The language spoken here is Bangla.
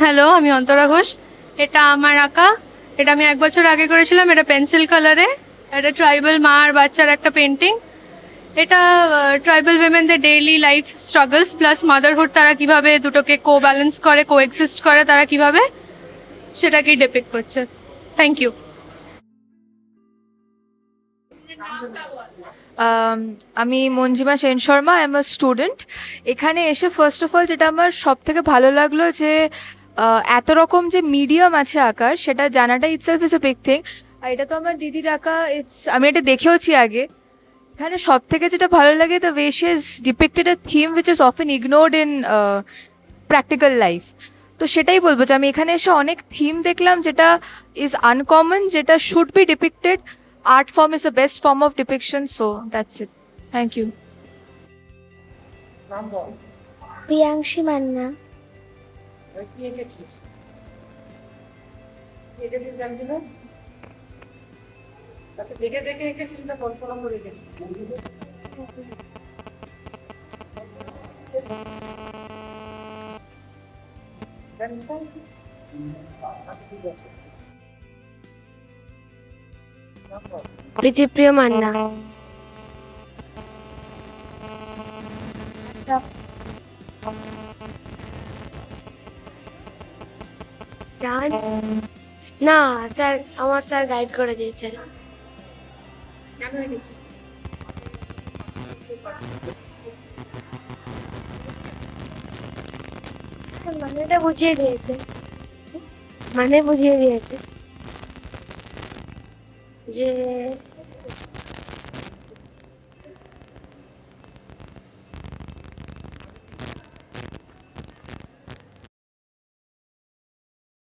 হ্যালো, আমি অন্তরা ঘোষ। এটা আমার আঁকা। এটা আমি 1 বছর আগে করেছিলাম। এটা পেন্সিল কালারে। এটা ট্রাইবাল মা আর বাচ্চার একটা পেন্টিং। এটা ট্রাইবাল উইমেনদের daily life struggles plus motherhood, তারা কিভাবে দুটোকে কো ব্যালেন্স করে, কো এক্সিস্ট করে, তারা কিভাবে সেটাকেই ডিপিক্ট করছে। Thank you. আম, আমি Manjima Sen Sharma, I am a student. এখানে এসে ফার্স্ট অফ অল যেটা আমার সব থেকে ভালো লাগলো যে এত রকম যে মিডিয়াম আছে আঁকার, সেটা জানাটা itself is a big thing. আর এটা তো আমার দিদির আঁকা, আমি এটা দেখেওছি আগে। এখানে সব থেকে যেটা ভালো লাগে, the way she is ডিপিক্টেড a theme which is often ignored in practical life. তো সেটাই বলবো যে আমি এখানে এসে অনেক থিম দেখলাম যেটা ইজ আনকমন, যেটা should be depicted. Art form is the best form of depiction, so that's it. Thank you. Priyanshi Manna. দেখে দেখে এঁকেছিস না কল্পনা করে এঁকেছিস? ঠিক আছে। প্রীতিপ্রিয় মান্না। স্যার, না স্যার, আমার স্যার গাইড করে দিয়েছেন। কেন এঁকেছিস? মানেটা বুঝিয়ে দিয়েছে, মানে বুঝিয়ে দিয়েছে যে